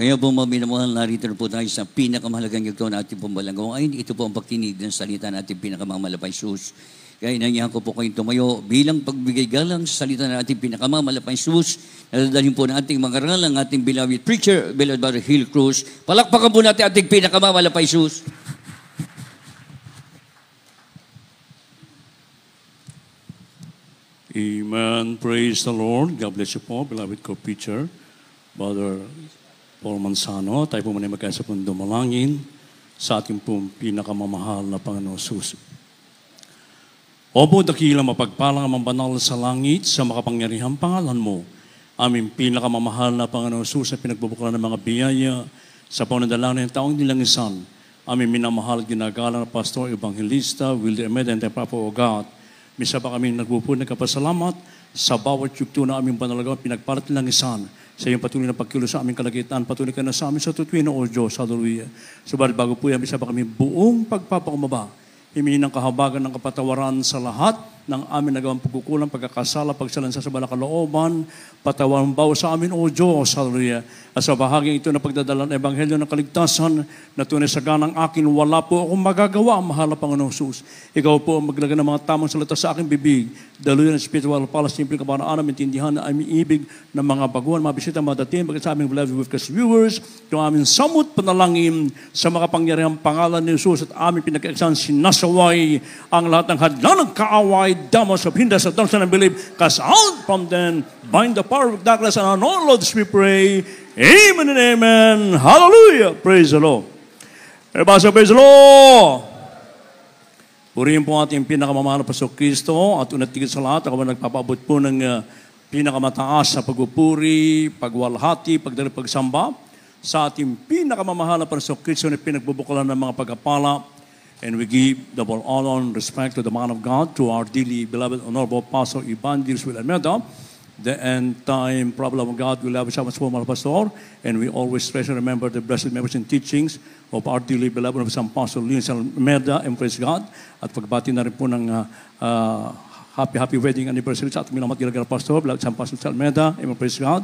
Kaya po mga minamahal, narito na po tayo sa pinakamahalagang yugto na ating pambalanggawain. Ito po ang pagkinig ng salita na ating pinakamamalapay sus. Kaya nangyayang ko po kayong tumayo bilang pagbigay galang sa salita na ating pinakamamalapay sus. Nadadalhin po na ating mga aral ang ating beloved preacher, beloved Brother Hill Cruz. Palakpakan po natin ating pinakamamalapay sus. Amen. Praise the Lord. God bless you po, beloved co-preacher, Brother Paul Manzano. Tayo po muna magkaisa pong dumalangin sa ating pong pinakamamahal na Panginoon Jesus. Opo, dakilang mapagpalang ang banal sa langit sa makapangyarihang pangalan mo. Aming pinakamamahal na Panginoon Jesus na pinagbubuklaran ng mga biyaya sa pananalangin ng taong nilangisan. Aming minamahal ginagalang na Pastor, Evangelista, Wilder Emeda, and Papa o God. Misa pa kami nagpupun ng kapasalamat sa bawat yugto na aming panalagaw pinagparat nilangisan. Sa iyong patuloy na pagkilos sa aming kalagitan, patuloy ka na sa amin sa tutuwin o Diyos. Hallelujah. Subalit bago po yan, isa pa kami buong pagpapakumaba. Himingin ng kahabagan ng kapatawaran sa lahat ng amin nagawang pagkukulang, pagkakasala, pagsalansa sa balakalooban, patawaran bawa sa amin o Diyos. Hallelujah. At sa bahaging ito na pagdadala ng Ebanghelyo ng Kaligtasan, na tunay sa ganang akin, wala po akong magagawa, mahal na Panginoong Jesus. Ikaw po ang maglaga ng mga tamang salita sa aking bibig. Daluyan ng spiritual palas, simple kabanaan, intindihan na aming ibig ng mga baguhan, mga bisita, mga dating, bagay sa aming beloved webcast viewers, yung aming samot panalangin sa makapangyarihang pangalan ni Jesus at aming pinag-eksan sinasaway ang lahat ng hadlang ng kaaway, damos of hinders at don't believe, cast out from them, bind the power of darkness, and on all of this we pray. Amen and amen. Hallelujah. Praise the Lord. Everybody say, praise the Lord. Purihin po ating pinakamamahal na Pastor Kristo at unat tigit sa lahat, ako nagpapaabot po ng pinakamataas sa pagpupuri, pagwalhati, pagdali pagsamba sa ating pinakamamahal na Pastor Kristo na pinagbubukalan ng mga pagkapala. And we give double honor and respect to the man of God, to our dearly beloved Honorable Pastor Evangelist Will Almeida, the end time problem of God. We love so much former pastor, and we always treasure remember the blessed memories and teachings of our dearly beloved of San Pastor Leon Almeida, and praise God. At pagbati na rin po ng happy wedding anniversary sa ating minamat ginagana pastor, beloved San Pastor Almeida, and praise God.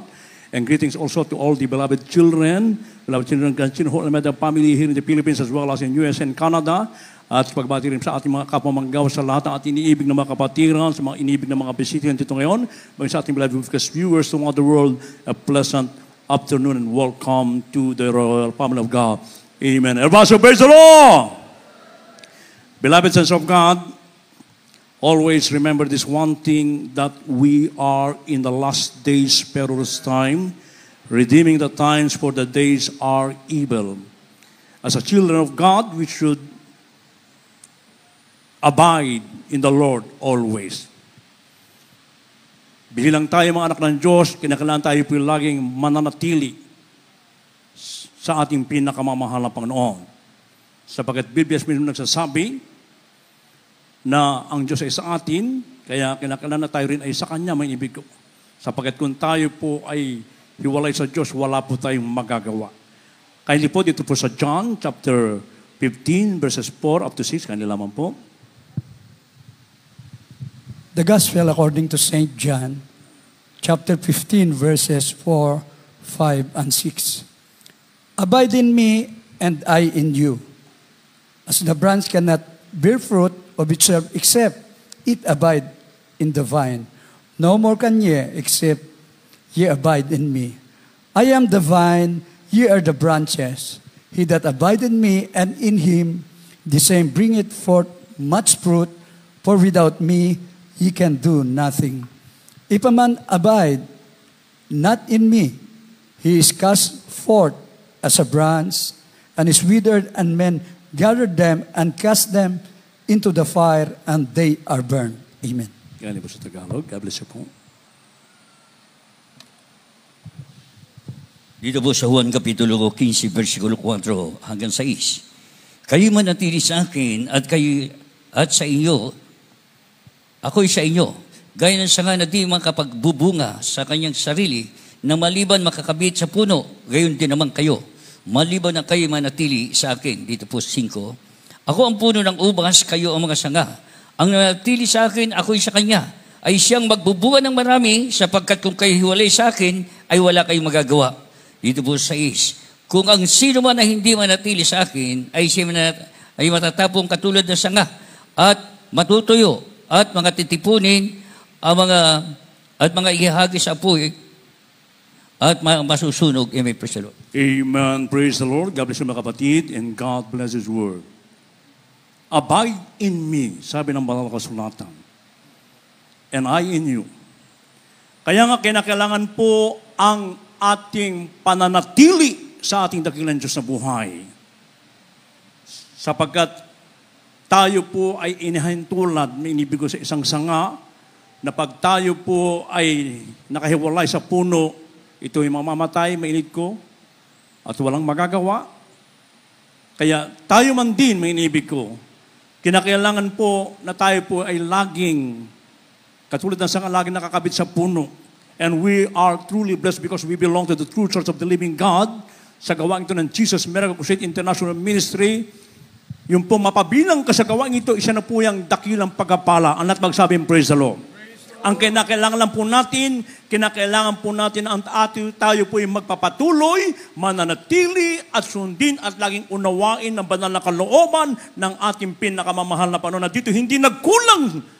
And greetings also to all the beloved children, grandchildren, whole Almeida family here in the Philippines as well as in US and Canada. At pagbati rin sa ating mga kapamanggaw sa lahat ng ating iniibig na mga kapatiran, sa mga iniibig na mga bisita dito ngayon, maging sa ating beloved viewers throughout the world, a pleasant afternoon and welcome to the royal family of God. Amen. Everybody say, praise the Lord! Beloved sons of God, always remember this one thing, that we are in the last days, perilous time, redeeming the times, for the days are evil. As a children of God, we should abide in the Lord always. Bilang tayo mga anak ng Diyos, kinakailangan tayo po laging mananatili sa ating pinakamamahal na Panginoon. Sapagkat Biblia mismo nagsasabi na ang Diyos ay sa atin, kaya kinakailangan na tayo rin ay sa Kanya, may ibig ko. Sapagkat kung tayo po ay hiwalay sa Diyos, wala po tayong magagawa. Kaya po dito po sa John chapter 15 verses 4 up to 6, kanila lamang po. The Gospel according to St. John, chapter 15, verses 4, 5, and 6. Abide in me, and I in you. As the branch cannot bear fruit of itself except it abide in the vine, no more can ye except ye abide in me. I am the vine, ye are the branches. He that abide in me and in him, the same bringeth forth much fruit, for without me ye can do nothing. If a man abide not in me, he is cast forth as a branch, and is withered, and men gather them and cast them into the fire, and they are burned. Amen. Galing po sa Tagalog. God bless you po. Dito po sa Juan Kapitulo 15, versikulo 4 hanggang 6. Kayo manatili sa akin at sa inyo, ako'y sa inyo. Gaya ng sanga na di makapagbubunga sa kanyang sarili, na maliban makakabit sa puno, gayon din naman kayo. Maliban na kayo manatili sa akin. Dito po 5. Ako ang puno ng ubas, kayo ang mga sanga. Ang nanatili sa akin, ako'y sa kanya. Ay siyang magbubunga ng marami, sapagkat kung kayo hiwalay sa akin, ay wala kayong magagawa. Dito po sa 6, kung ang sino man na hindi manatili sa akin ay matatapong katulad ng sanga at matutuyo at mga titipunin at mga ihahagi sa apoy at masusunog. Amen. Praise the Lord. Amen. Praise the Lord. God bless you mga kapatid, and God bless His Word. Abide in me, sabi ng banal na kasulatan, and I in you. Kaya nga kinakailangan po ang ating pananatili sa ating dakilang Diyos na buhay. Sapagkat tayo po ay inihintulad, may inibig ko sa isang sanga, na pag tayo po ay nakahiwalay sa puno, ito ay mamamatay, mainit ko, at walang magagawa. Kaya tayo man din, may inibig ko, kinakailangan po na tayo po ay laging, katulad ng sanga, laging nakakabit sa puno. And we are truly blessed because we belong to the true church of the living God. Sa gawain ito ng Jesus Miracle Crusade International Ministry, yung po mapabilang ka sa gawain ito, isa na po yung dakilang pagpapala. Ang magsabing praise the Lord. Ang kinakailangan po natin ang tayo po yung magpapatuloy, mananatili at sundin at laging unawain ng banal na kalooban ng ating pinakamamahal na Panginoon. Na dito hindi nagkulang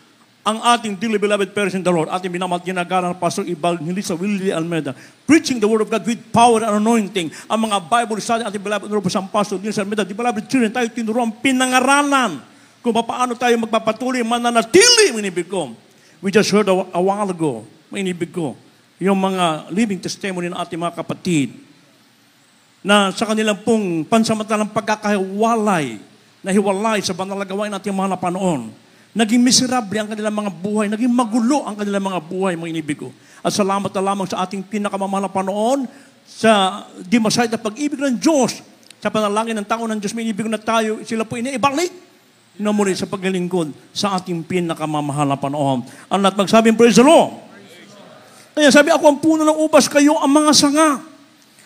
ang ating dearly beloved parents in the Lord, ating ginagalang na Pastor Evangelista Willie Almeida, preaching the Word of God with power and anointing. Ang mga Bible study, ating beloved Honorable San Pastor Willie Almeida, the beloved children, tayo tinuruan pinangaralan kung paano tayo magpapatuloy, mananatili, minibig ko. We just heard a while ago, minibig ko, yung mga living testimony ng ating mga kapatid na sa kanilang pong pansamantalang pagkakahiwalay, nahiwalay sa banal na gawain natin mga napanoon. Naging miserable ang kanilang mga buhay, naging magulo ang kanilang mga buhay, mga inibig ko. At salamat na lamang sa ating pinakamamahal na Panginoon, sa di masayad na pag-ibig ng Diyos, sa panalangin ng tao ng Diyos, may inibig na tayo, sila po iniibalik na muli sa paglilingkod sa ating pinakamamahal na Panginoon. Ang lahat magsabing, praise the Lord. Kaya sabi, ako ang puno ng ubas, kayo ang mga sanga.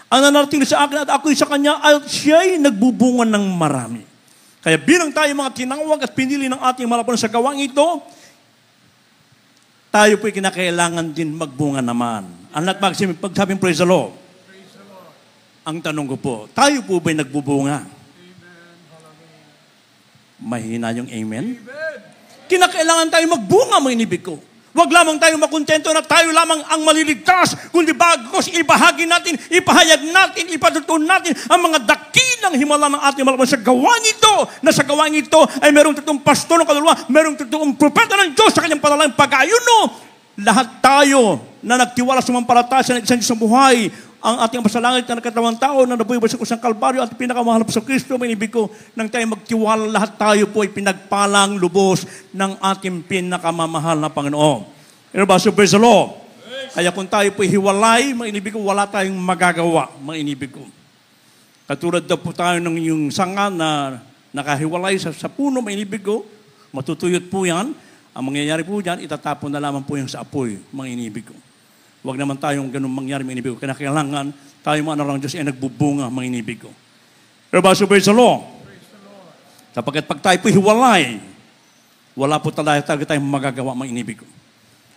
Ang nanatili sa akin at ako'y sa Kanya, at siya'y nagbubunga ng marami. Kaya bilang tayo mga tinawag at pinili ng ating malapan sa gawang ito, tayo po'y kinakailangan din magbunga naman. Ang lahat pagsabing praise the Lord. Praise the Lord. Ang tanong ko po, tayo po ba'y nagbubunga? Amen. Mahina yung amen? Amen. Kinakailangan tayo magbunga, mga inibig ko. Huwag lamang tayo makontento na tayo lamang ang maliligtas, kundi bagos ibahagi natin, ipahayag natin, ipatutunan natin ang mga dakilang himala ng ating malaman sa gawain ito, na sa gawain ito ay merong totoong pastor ng kaluluwa, merong totoong propeta ng Diyos sa kanyang panalangin pag-ayuno. Lahat tayo na nagtiwala sa mampalataya sa isang Diyos sa buhay, ang ating pasalangit na nagkatawang tao na nabuhay sa kusang Kalbaryo at pinakamahal po sa Kristo, may inibig ko, nang tayo magtiwala, lahat tayo po ay pinagpalang lubos ng ating pinakamamahal na Panginoon. Everybody, praise the Lord. Kaya kung tayo po hiwalay, mga inibig ko, wala tayong magagawa, mga inibig ko. Katulad daw po tayo ng yung sanga na nakahiwalay sa puno, mga inibig ko, matutuyot po yan. Ang mangyayari po dyan, itatapon na lamang po yung sa apoy, mga inibig ko. Huwag naman tayong ganun mangyari, mga inibig ko. Kailangan tayo mga anak ng Diyos ay nagbubunga, mga inibig ko. Everybody, praise the Lord. Sapagkat pag tayo po hiwalay, wala po tayo tayong magagawa, mga inibig ko.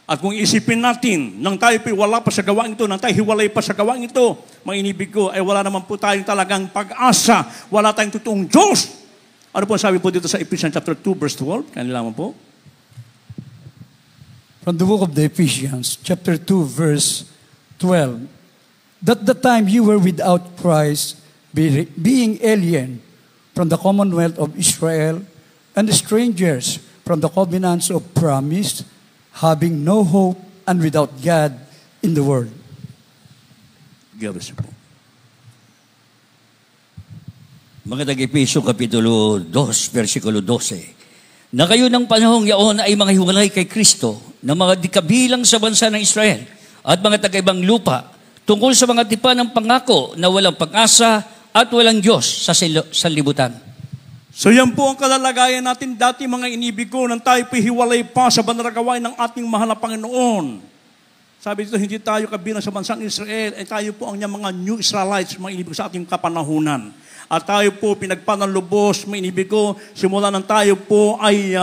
At kung isipin natin, nang tayo po wala pa sa gawain ito, nang tayo hiwalay pa sa gawain ito, mga inibig ko, ay wala naman po tayong talagang pag-asa, wala tayong totoong Diyos. Ano po sabi po dito sa Ephesians chapter 2, verse 12? Kanila naman po. From the book of the Ephesians, chapter 2, verse 12. That the time you were without Christ, being alien from the commonwealth of Israel, and strangers from the covenants of promise, having no hope and without God in the world. God bless you po. Mga Taga-Efesyo, Kapitulo 2, versikulo 12. Na kayo ng panahong yaon ay mga hiwalay kay Kristo, na mga dikabilang sa bansa ng Israel, at mga taga-ibang lupa, tungkol sa mga tipan ng pangako na walang pag-asa at walang Diyos sa libutan. So yan po ang kalalagayan natin dati, mga inibig ko, nang tayo hiwalay pa sa banal na gawain ng ating mahal na Panginoon. Sabi dito, hindi tayo kabilang sa bansang Israel, ay tayo po ang mga New Israelites, mga inibig sa ating kapanahunan. At tayo po pinagpanalubos, mga inibig ko, simula nang tayo po ay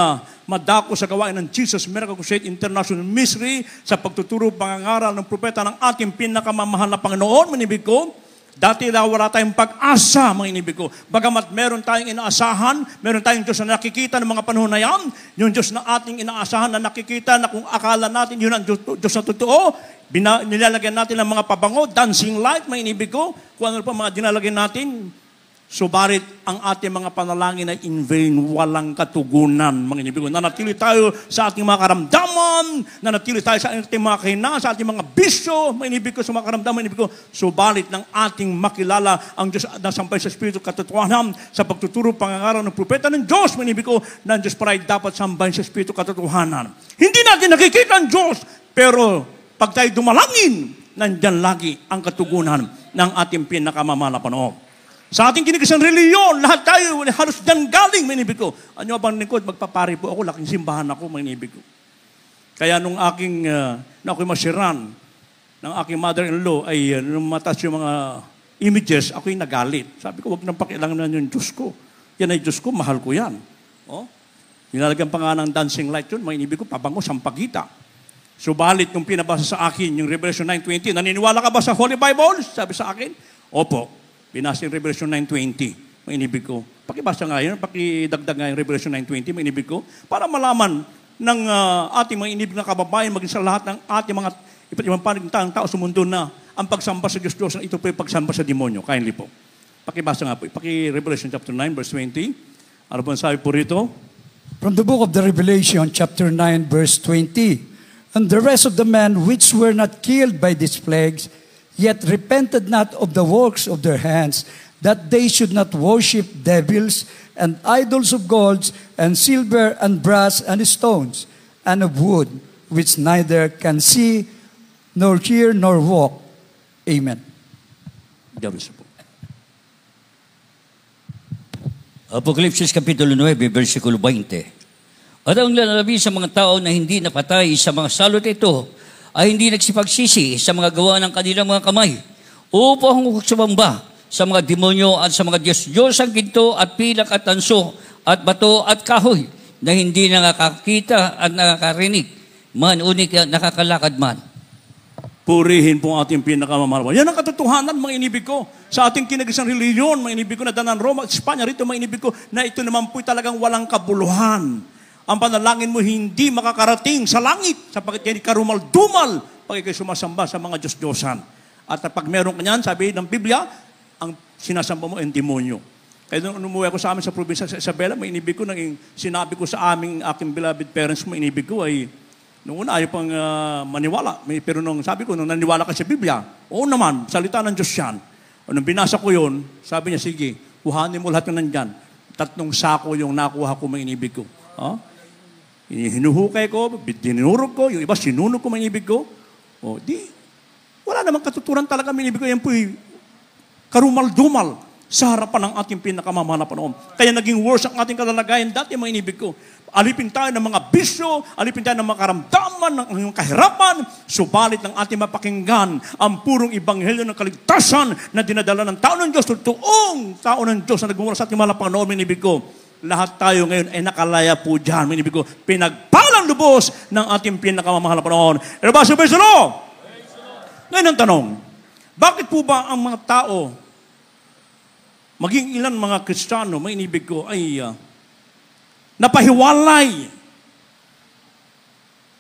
madako sa gawain ng Jesus Miracle Crusade International Ministry sa pagtuturo pangangaral ng propeta ng ating pinakamamahal na Panginoon, mga inibig ko. Dati daw wala tayong pag-asa, mga inibig ko. Bagamat meron tayong inaasahan, meron tayong Diyos na nakikita ng mga panahon na yan, yung Diyos na ating inaasahan na nakikita na kung akala natin yun ang Diyos na totoo, nilalagyan natin ng mga pabango, dancing light, mga inibig ko, kung ano pa mga dinalagyan natin. Subalit, ang ating mga panalangin ay in vain, walang katugunan, mga inibig ko. Nanatili tayo sa ating mga karamdaman, nanatili tayo sa ating mga kahina, sa ating mga bisyo, mga inibig ko, sa mga karamdaman, mga inibig ko. Subalit, ng ating makilala ang Diyos na sampay sa Espiritu katotohanan, sa pagtuturo pangangaraw ng propeta ng Diyos, mga inibig ko, na ang Diyos para ay dapat sambahin sa Espiritu katotohanan. Hindi natin nakikita ang Diyos, pero pag tayo dumalangin, nandyan lagi ang katugunan ng ating pinakamamahal na panahon. Sa ating kinikisan reliyon, lahat tayo, halos dyan galing, manibig ko. Ano bang lingkod? Magpapari po ako, laking simbahan ako, manibig ko. Kaya nung aking, na ako'y masiran, ng aking mother-in-law, ay nung matas yung mga images, ako'y nagalit. Sabi ko, wag nang pakialangan yung Diyos ko. Yan ay Diyos ko, mahal ko yan. Oh? Nilalagyan pa nga ng dancing light yun, manibig ko, pabango, sampagita. Subalit, nung pinabasa sa akin, yung Revelation 9:20, naniniwala ka ba sa Holy Bible? Sabi sa akin, opo. Binasa yung Revelation 9:20, may inibig ko. Pakibasa nga yun, pakidagdag nga yung Revelation 9:20, may inibig ko, para malaman ng ating mga inibig na kababayan, maging sa lahat ng ating mga iba't ibang panigtang tao sa mundo na ang pagsamba sa Diyos, ito po yung pagsamba sa demonyo. Kindly po. Pakibasa nga po. Revelation chapter 9, verse 20. Ano po ang sabi po rito? From the book of the Revelation, chapter 9, verse 20. And the rest of the men which were not killed by these plagues, yet repented not of the works of their hands, that they should not worship devils and idols of gold and silver and brass and stones and of wood, which neither can see, nor hear, nor walk. Amen. Apokalipsis Kapitulo 9, versikulo 20. At ang lalabi sa mga tao na hindi napatay sa mga salot ito, ay hindi nagsipagsisi sa mga gawa ng kanilang mga kamay upang sumamba sa mga demonyo at sa mga Diyos ang ginto at pilak at tanso at bato at kahoy na hindi nakakita at nakakarinig man unik nakakalakad man. Purihin po ang ating pinakamamahal. Yan ang katotohanan, mga inibig ko. Sa ating kinagisang reliyon, mga inibig ko, na danan Roma at Espanya, rito mga inibig ko, na ito naman po talagang walang kabuluhan. Ang panalangin mo hindi makakarating sa langit sapagkat yan karumal-dumal pag ikay sumasamba sa mga Diyos-Diyosan. At pag meron ka niyan, sabi ng Biblia, ang sinasamba mo ay demonyo. Kaya nung umuwi ako sa amin sa probinsya sa Isabela, may inibig ko, sinabi ko sa aking beloved parents, may inibig ko ay, nung una ayaw pang maniwala. Pero nung sabi ko, nung naniwala ka sa Biblia, oo naman, salita ng Diyos yan. Nung binasa ko yun, sabi niya, sige, kuhanin mo lahat ng nandyan. 3 sako yung nakuha ko, may inibig ko. Hinuhukay ko, dinurog ko, yung iba sinunog ko, manibig ko. Wala namang katuturan talaga, manibig ko. Yan po'y karumal-dumal sa harapan ng ating pinakamamahal na panahon. Kaya naging worse ang ating kalalagayan dati, manibig ko. Alipin tayo ng mga bisyo, alipin tayo ng mga karamdaman, ng kahirapan, subalit ng ating mapakinggan ang purong ebanghelyo ng kaligtasan na dinadala ng tao ng Diyos, totoong tao ng Diyos na nagmumula sa ating mahal na Panginoon, manibig ko. Lahat tayo ngayon ay nakalaya po dyan. Manibig ko, pinagpalang lubos ng ating pinakamamahal na panahon. Ano ba? Praise the Lord! Ngayon ang tanong, bakit po ba ang mga tao, maging ilan mga Kristiyano, manibig ko, ay napahiwalay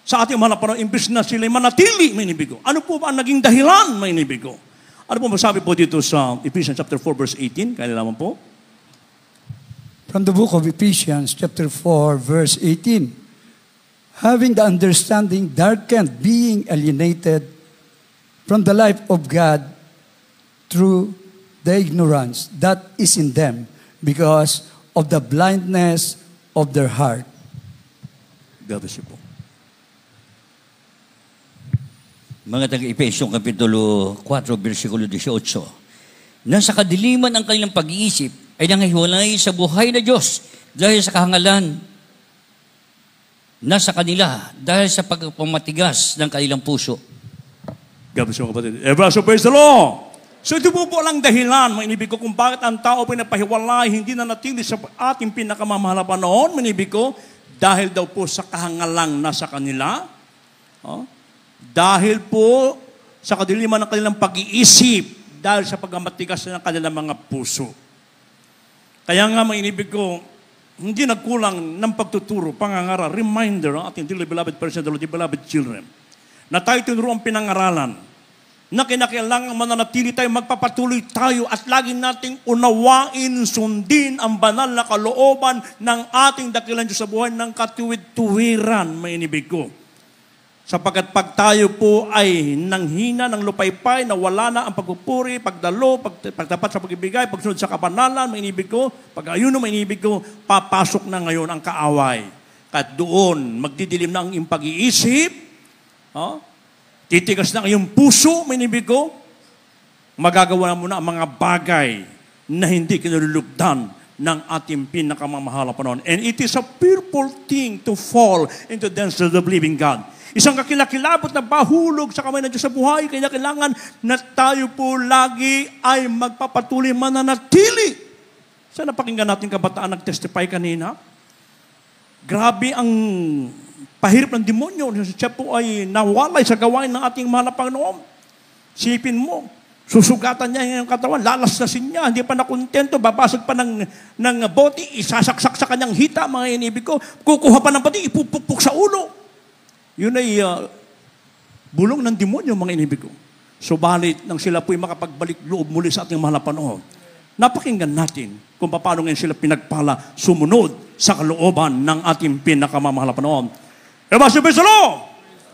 sa ating mahal na panahon, imbis na sila'y manatili, manibig ko? Ano po ba ang naging dahilan, manibig ko? Ano po masabi po dito sa Ephesians chapter 4, verse 18? Kaya naman po. From the book of Ephesians, chapter 4, verse 18. Having the understanding darkened, being alienated from the life of God through the ignorance that is in them because of the blindness of their heart. God bless you po. Mga taga-Epesyong Kapitulo 4, versikulo 18. Nasa kadiliman ang kanilang pag-iisip ay nangahiwalay sa buhay na Diyos dahil sa kahangalan na sa kanila dahil sa pagpamatigas ng kanilang puso. God bless you, kapatid. So praise the Lord! So ito po lang dahilan, manibig ko, kung bakit ang tao pinapahiwalay, hindi na natili sa ating pinakamamahal na panahon, manibig ko, dahil daw po sa kahangalang nasa kanila, dahil po sa kadiliman ng kanilang pag-iisip, dahil sa pagmamatigas ng kanilang mga puso. Kaya nga mga inibig ko, hindi nagkulang ng pagtuturo, pangangaral, reminder ng ating dearly beloved person, dearly beloved children, na tayo tinuruan pinangaralan, na kinakailangan mananatili tayo, magpapatuloy tayo at lagi nating unawain, sundin ang banal na kalooban ng ating dakilang Diyos sa buhay ng katuwid-tuwiran, mga inibig ko. Sapagkat pag tayo po ay nanghina ng lupaypay, na wala na ang pagpupuri, pagdalo, pagtapat sa pag-ibigay, pagsunod sa kapanalan, mainibig ko, pag-ayuno, mainibig ko, papasok na ngayon ang kaaway. At doon, magdidilim na ang iyong pag-iisip, titigas na ang iyong puso, mainibig ko, magagawa mo na ang mga bagay na hindi kinalulugdan ng ating pinakamamahal na panahon. And it is a fearful thing to fall into the dance of the living God. Isang kakilakilabot na bahulog sa kamay ng Diyos sa buhay, kaya kailangan na tayo po lagi ay magpapatuloy mananatili. Sa napakinggan natin kabataan nag-testify kanina, grabe ang pahirap ng demonyo. Siya po ay nawalay sa gawain ng ating mahal na Panginoon. Sipin mo, susugatan niya yung katawan, lalaslasin niya, hindi pa nakontento, babasag pa ng bote, isasaksak sa kanyang hita, mga inibig ko, kukuha pa ng pati, ipupukpuk sa ulo. Yun ay bulong ng demonyo, mga inibig ko. Subalit, nang sila po'y makapagbalik loob muli sa ating mahal na panahon, napakinggan natin kung paano ngayon sila pinagpala sumunod sa kalooban ng ating pinakamamahal na panahon.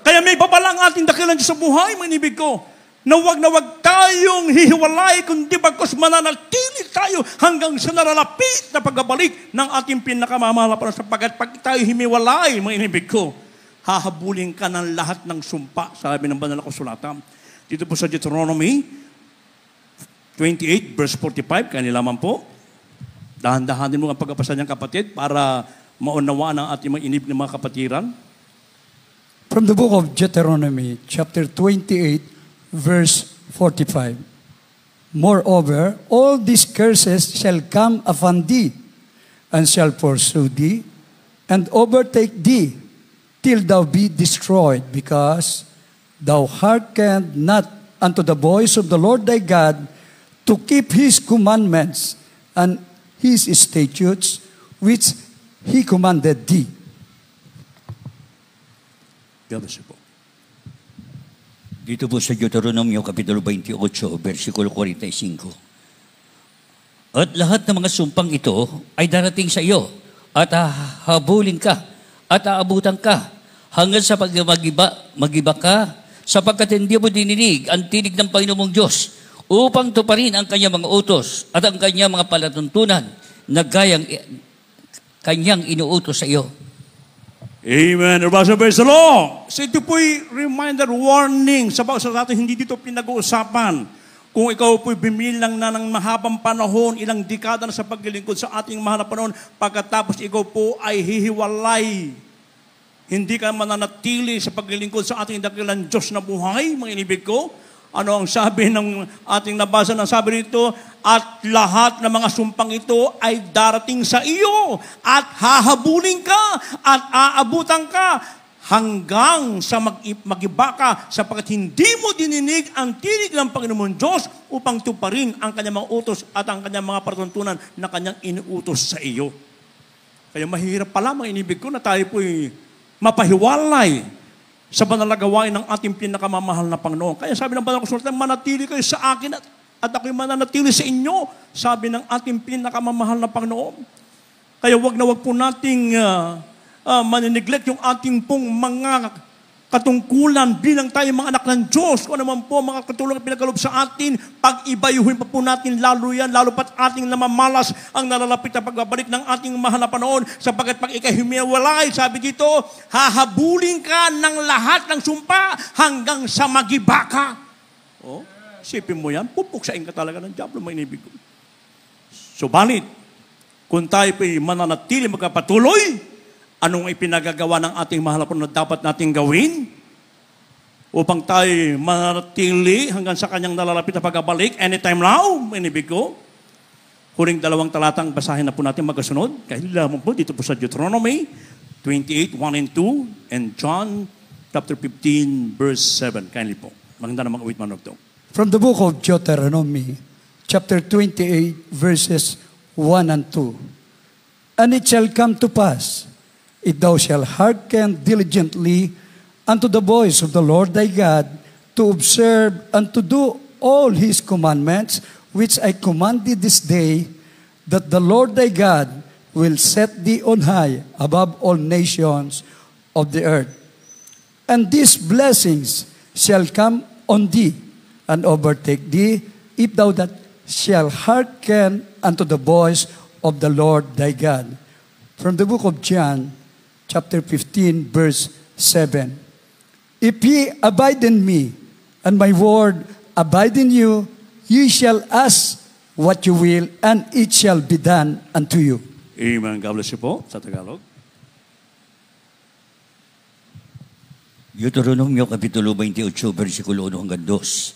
Kaya may babala ang ating dakilang Diyos sa buhay, mga inibig ko, na wag tayong hihiwalay, kundi bagkus mananatili tayo hanggang sa naralapit na pagbabalik ng ating pinakamamahal na panahon. Sapagkat pag tayo himiwalay, mga inibig ko, hahabulin ka ng lahat ng sumpa, sabi ng banal na kasulatan. Dito po sa Deuteronomy 28, verse 45, kanila man po. Dahan-dahanin mo ang pagkapasa niyang kapatid para maunawaan ang ating mga inibig ng mga kapatiran. From the book of Deuteronomy, chapter 28, verse 45. Moreover, all these curses shall come upon thee, and shall pursue thee, and overtake thee, till thou be destroyed, because thou hearkened not unto the voice of the Lord thy God, to keep his commandments and his statutes, which he commanded thee. Dito po sa Deuteronomio Kapitulo 28, versikulo 45. At lahat ng mga sumpang ito ay darating sa iyo, at hahabulin ka, at aabutan ka, hanggang sa magiba ka, sapagkat hindi mo dininig ang tinig ng Panginoong Diyos, upang tuparin ang kanyang mga utos, at ang kanyang mga palatuntunan, na gayang kanyang inuutos sa iyo. Amen. Praise the Lord. So ito po'y reminder, warning. Sa atin, hindi dito pinag-uusapan. Kung ikaw po'y bimilang na ng mahabang panahon, ilang dekada na sa paglilingkod sa ating mahal na panahon, pagkatapos ikaw po ay hihiwalay. Hindi ka mananatili sa paglilingkod sa ating dakilang Diyos na buhay, mga inibig ko. Ano ang sabi ng ating nabasa ng sabi nito? At lahat ng mga sumpang ito ay darating sa iyo, at hahabulin ka, at aabutan ka, hanggang sa magiba ka, sapagkat hindi mo dininig ang tinig ng Panginoon Diyos upang tuparin ang kanyang mga utos at ang kanyang mga patuntunan na kanyang inuutos sa iyo. Kaya mahirap pala, mga inibig ko, na tayo po'y mapahiwalay sa banal na gawain ng ating pinakamamahal na Panginoon. Kaya sabi ng banal na kasulatan, manatili kayo sa akin at ako'y mananatili sa inyo, sabi ng ating pinakamamahal na Panginoon. Kaya wag na wag po nating manineglect yung ating pong mga katungkulan bilang tayo mga anak ng Diyos. Kung ano man po mga katulong pinagkaloob sa atin, pag-ibayuhin pa po natin lalo yan, lalo pat ating namamalas ang nalalapit na pagbabalik ng ating mahal na panahon, sapagkat pag ikahimiwalay, sabi dito, hahabulin ka ng lahat ng sumpa hanggang sa magiba ka. Oh, sipin mo yan, pupuksain ka talaga ng diablo, mga inibig ko. Subalit, kung tayo po'y mananatili magkapatuloy, anong ipinagagawa ng ating mahal na Panginoon na dapat nating gawin upang tayo manatili hanggang sa kanyang nalalapit na pagbabalik anytime now, inibig ko. Huling 2 talatang basahin na po natin magkasunod. Kahit lamang po dito po sa Deuteronomy 28, 1 and 2 and John chapter 15 verse 7. Kindly po. Maganda namang uwit manog to. From the book of Deuteronomy, chapter 28, verses 1 and 2. And it shall come to pass, if thou shalt hearken diligently unto the voice of the Lord thy God, to observe and to do all his commandments, which I commanded this day, that the Lord thy God will set thee on high above all nations of the earth. And these blessings shall come on thee and overtake thee, if thou that shall hearken unto the voice of the Lord thy God. From the book of John, chapter 15, verse 7. If ye abide in me, and my word abide in you, ye shall ask what you will, and it shall be done unto you. Amen. God bless you po sa Tagalog. Deuteronomio Kapitulo 28, versikulo 1 hanggang 2.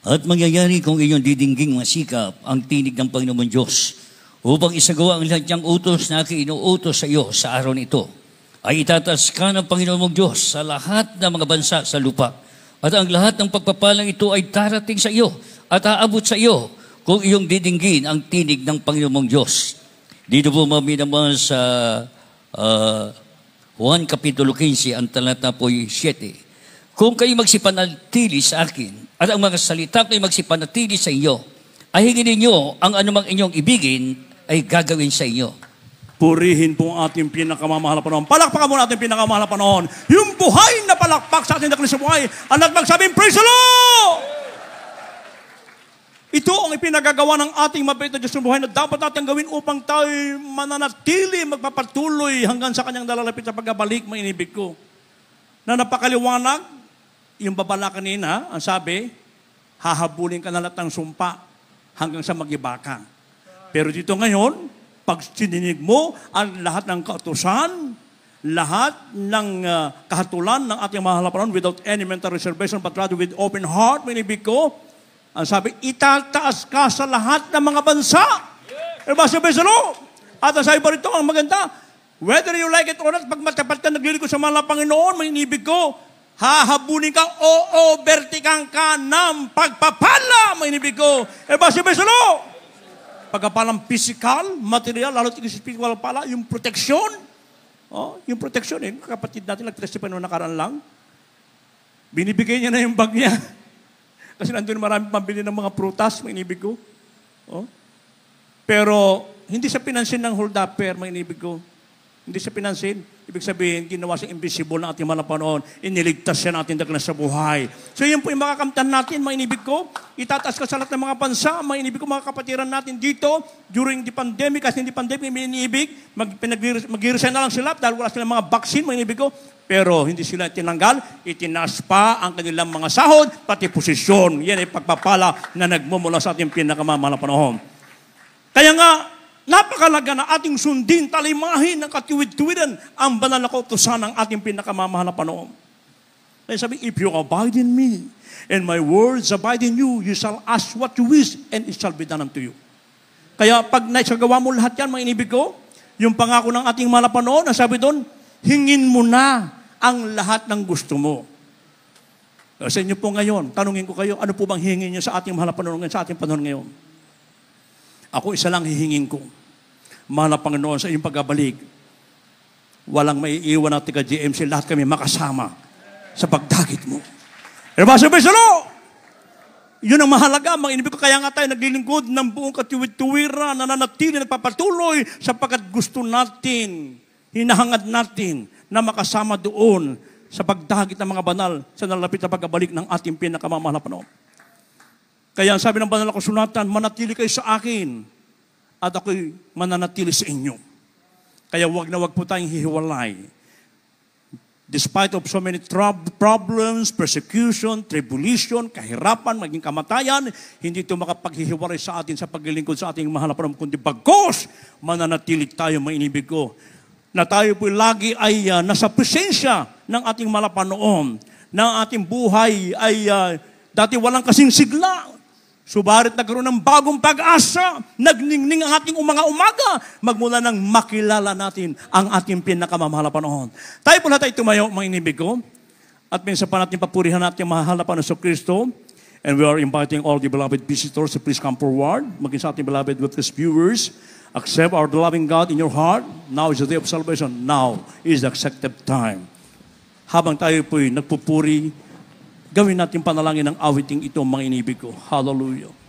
At mangyayari kung inyong didingging masikap ang tinig ng Panginoon Diyos upang isagawa ang lahat niyang utos na inuutos sa iyo sa araw nito, ay itataas ka ng Panginoon mong Diyos sa lahat ng mga bansa sa lupa. At ang lahat ng pagpapalang ito ay darating sa iyo at aabot sa iyo kung iyong didinggin ang tinig ng Panginoon mong Diyos. Dito po mami naman sa Juan Kapitulo 15, ang talata po 7. Kung kayo magsipanatili sa akin at ang mga salita ko'y magsipanatili sa inyo, ay hingin ninyo ang anumang inyong ibigin ay gagawin sa inyo. Purihin po ang ating pinakamamahal na panahon. Palakpakan mo natin pinakamamahal na panahon. Yung buhay na palakpak sa ating dakil sa buhay. Anak magsabing, praise the Lord! Ito ang ipinagagawa ng ating mabait na Diyos ng buhay na dapat natin gawin upang tayo mananatili, magpapatuloy hanggang sa kanyang dalalapit sa pagbabalik, mainibig ko. Na napakaliwanag, yung babala kanina, ang sabi, hahabulin ka na lahat ng sumpa hanggang sa mag-iba ka. Pero dito ngayon, pag sininig mo ang lahat ng kautusan, lahat ng kahatulan ng ating mahal na panahon without any mental reservation but rather with open heart, mainibig ko, ang sabi, itataas ka sa lahat ng mga bansa. Diba sabi sa Lord? At ang sabi pa rito, ang maganda, whether you like it or not, pag matapat ka naglilig ko sa mahal na Panginoon, mainibig ko, hahabunin ka o overtikan ka ng pagpapala, mainibig ko. Diba sabi sa Lord? Pagkapalang physical, material, lalo tingin sa spiritual pala, yung protection. Yung protection, kapatid natin, nag-testify noong nakaraan lang. Binibigay niya na yung bag niya. Kasi nandun marami pambili ng mga prutas, mainibig ko. Pero, hindi sa pinansin ng hold-upper, mainibig ko. Hindi sa pinansin. Ibig sabihin, ginawa siyang invisible na ating mga panahon. Iniligtas siya natin dagla sa buhay. So, yun po yung makakamtan natin, mainibig ko. Itataas ka sa lahat ng mga bansa, mainibig ko, mga kapatiran natin dito, during the pandemic, kasi hindi pandemic, mainibig, mag-resign na lang sila dahil wala silang mga vaccine, mainibig ko. Pero hindi sila tinanggal, itinaas pa ang kanilang mga sahod, pati posisyon. Yan ay pagpapala na nagmumula sa ating pinakamamahal na panahon. Kaya nga, napakalaga na ating sundin, talimahin ng katiwid-tiwidan ang banal na kautusan ng ating pinakamamahal na panahon. Kaya sabi, if you abide in me, and my words abide in you, you shall ask what you wish, and it shall be done unto you. Kaya pag naisagawa mo lahat yan, mga inibig ko, yung pangako ng ating mahal na panahon, ang sabi doon, hingin mo na ang lahat ng gusto mo. Sa inyo po ngayon, tanungin ko kayo, ano po bang hingin niyo sa ating mahal na panahon ngayon, sa ating panahon ngayon? Ako isa lang hihingin ko. Mahal na Panginoon, sa iyong pagbabalik, walang maiiwan natin ka GMC, lahat kami makasama sa pagdagit mo. Diba sabi sa Lord? Yun ang mahalaga, mga inibig ko, kaya nga tayo naglilingkod ng buong katiwid-tuwira, nananatili, nagpapatuloy, sapagkat gusto natin, hinahangad natin, na makasama doon sa pagdagit ng mga banal sa nalapit na pagbabalik ng ating pinakamamahal na panahon. Kaya sabi ng banal na kasulatan, manatili kayo sa akin at ako'y mananatili sa inyo. Kaya wag na wag po tayong hihiwalay. Despite of so many problems, persecution, tribulation, kahirapan, maging kamatayan, hindi ito makapaghihiwalay sa atin sa paglilingkod sa ating mahal na panahon, kundi bagos, mananatili tayo, mainibig ko, na tayo po lagi ay nasa presensya ng ating mahal na panahon, na ating buhay ay dati walang kasing sigla. Subalit nagkaroon ng bagong pag-asa, nagningning ang ating umaga, magmula nang makilala natin ang ating pinakamamahal na panahon. Tayo po lahat ay tumayo, mga inibig ko, at minsan pa natin papurihan natin ang mahal na Panginoon Kristo, And we are inviting all the beloved visitors to please come forward. Maging sa ating beloved witness viewers, accept our loving God in your heart. Now is the day of salvation. Now is the accepted time. Habang tayo po'y nagpupuri, gawin natin panalangin ng awiting ito, mga inibig ko. Hallelujah.